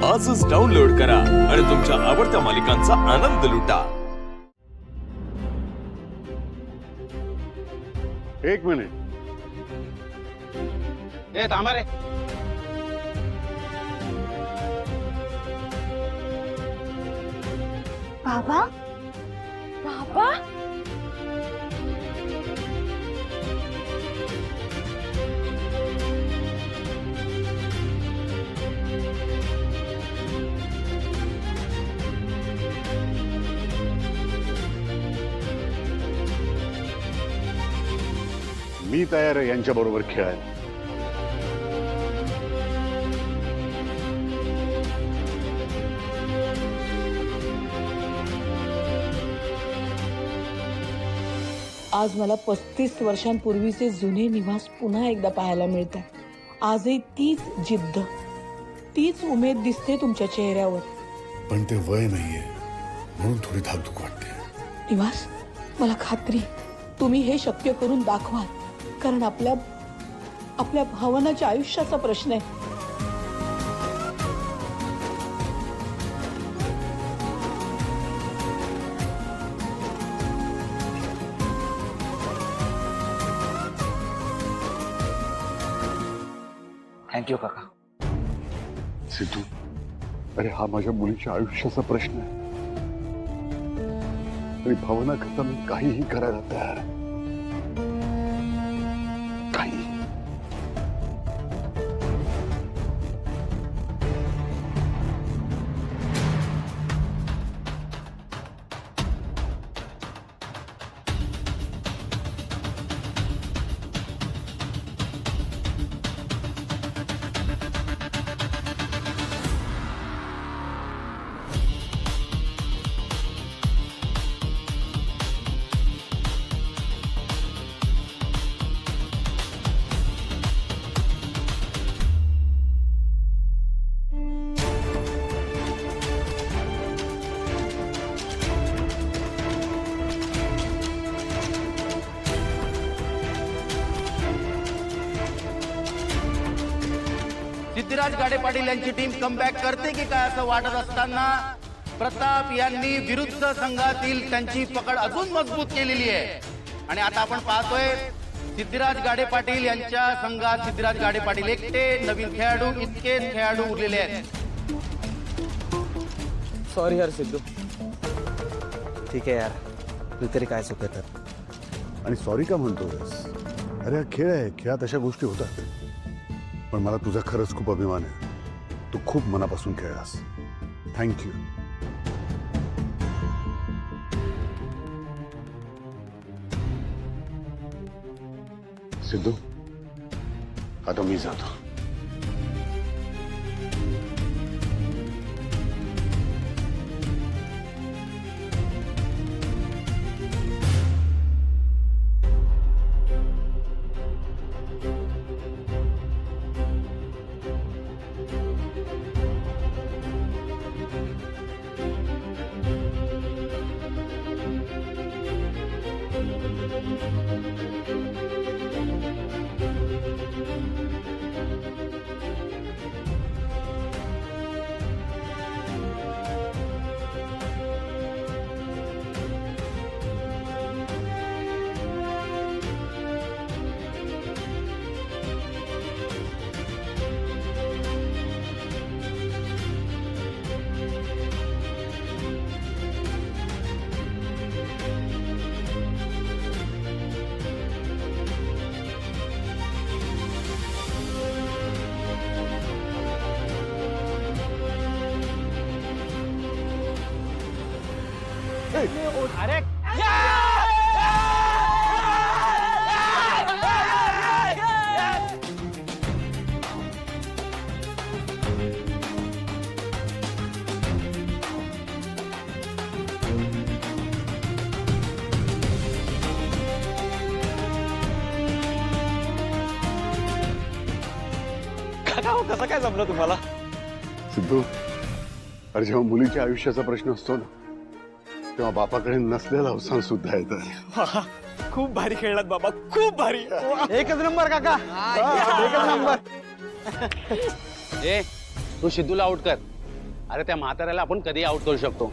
आजच डाउनलोड करा आणि तुमच्या आवडत्या मालिकांचा आनंद लुटा। एक मिनिट। ए थांबा रे। बाबा बाबा मी तयार आहे यांच्या बरोबर खेळायला। आज मला 35 वर्षांपूर्वीचे जुने निवास पुन्हा एकदा पाहायला मिळतात। आजही तीच जिद्द, तीच उमेद दिसते तुमच्या चेहऱ्यावर। पण ते वय नाहीये म्हणून थोडी धाकधूक वाटते। निवास, मला खात्री तुम्ही हे शक्य करून दाखवाल, कारण आपल्या भावनाच्या आयुष्याचा प्रश्न आहे। थँक्यू काका। सिद्धू, अरे हा माझ्या मुलीच्या आयुष्याचा प्रश्न आहे आणि भावना करता मी काहीही करायला तयार आहे। काही सिद्धिराज गाडे पाटील यांची टीम कमबॅक करते की काय असं वाटत असताना प्रताप यांनी विरुद्ध संघातील त्यांची पकड अजून मजबूत केलेली आहे आणि आता आपण पाहतोय सिद्धिराज गाडे पाटील यांच्या संघात सिद्धिराज गाडे पाटील एकटे, नवीन खेळाडू इतकेच खेळाडू उरलेले आहेत। सॉरी यार सिद्धू, ठीक आहे यार, तू तरी काय चुकत। आणि सॉरी का म्हणतोस? अरे हा खेळ आहे, खेळात अशा गोष्टी होतात। पण मला तुझा खरंच खूप अभिमान आहे। तू खूप मनापासून खेळलास। थँक्यू। सिद्धू, आता मी जातो। अरे कसं काय जमलं तुम्हाला? सिद्धू, अरे जेव्हा मुलीच्या आयुष्याचा प्रश्न असतो ना, तेव्हा बापाकडे नसलेला अवसान सुद्धा येतं। खूप भारी खेळलात बाबा, खूप भारी। एकच नंबर काका, एकच नंबर। ए तू सिद्धूला आउट कर। अरे त्या म्हाताऱ्याला आपण कधी आउट करू शकतो.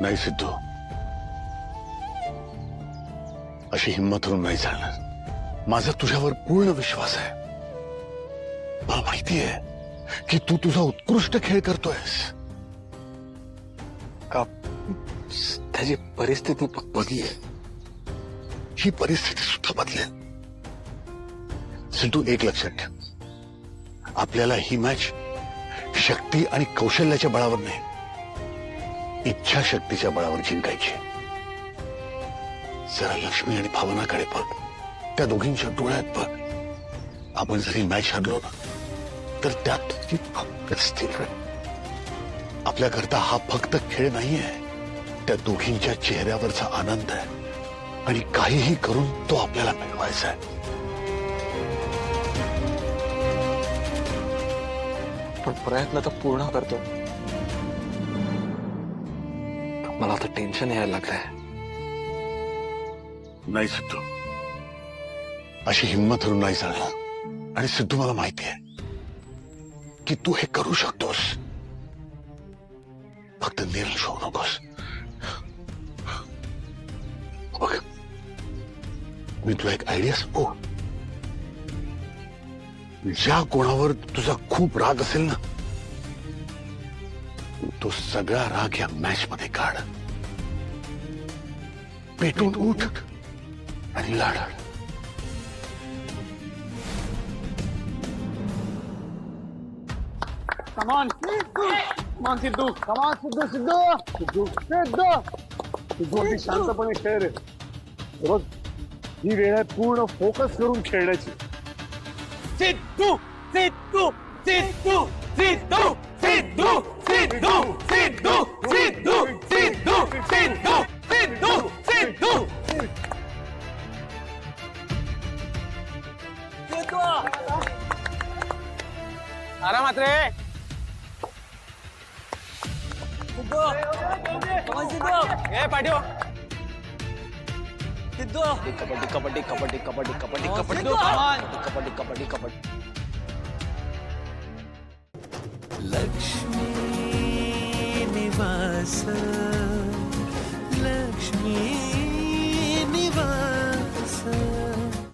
नाही सिद्धू, अशी हिंमत होऊन नाही चालणार. माझा तुझ्यावर पूर्ण विश्वास आहे. मला माहिती आहे की तू तुझा उत्कृष्ट खेळ करतोयस. का त्याची परिस्थिती बघी ही परिस्थिती सुद्धा बदलेल. सिद्धू, एक लक्षात ठेव, आपल्याला ही मॅच शक्ती आणि कौशल्याच्या बळावर नाही, इच्छाशक्तीच्या बळावर जिंकायची. जरा लक्ष्मी आणि भावनाकडे बघ, त्या दोघींच्या डोळ्यात बघ. आपण जरी मॅच हरलो ना तर त्यात ती फक्त स्थिर राहील. आपल्याकरता हा फक्त खेळ नाहीये, त्या दोघींच्या चेहऱ्यावरचा आनंद आहे. आणि काहीही करून तो आपल्याला मिळवायचा आहे. पण प्रयत्न तर पूर्ण करतो. मला आता टेन्शन यायला लागलंय. नाही सिद्धू, अशी हिंमत हरून नाही चालणार. आणि सिद्धू, मला माहिती आहे की तू हे करू शकतोस. फक्त निराश होऊ नकोस. बघ, मी तुला एक आयडिया सांगू. ज्या कोणावर तुझा खूप राग असेल ना, तो सगळा राग या मॅच मध्ये काढ. पेटून उठ आणि लढ. कमान सिद्धू, कमान सिद्धू, सिद्धू सिद्धू सिद्धू सिद्धू अगदी शांतपणे खेळ रे. बघ, ही वेळ आहे पूर्ण फोकस करून खेळण्याची. सिद्धू सिद्धू सिद्धू सिद्धू सिद्धू सिद्धू सिद्धू सिद्धू सिद्धू सिद्धू सिद्धू सिद्धू आरामात रे. ए पाठव. सिद्धू, कबड्डी कबड्डी कबड्डी कबड्डी कबड्डी कबड्डी कबड्डी कबड्डी कबड्डी. लक्ष्मी निवास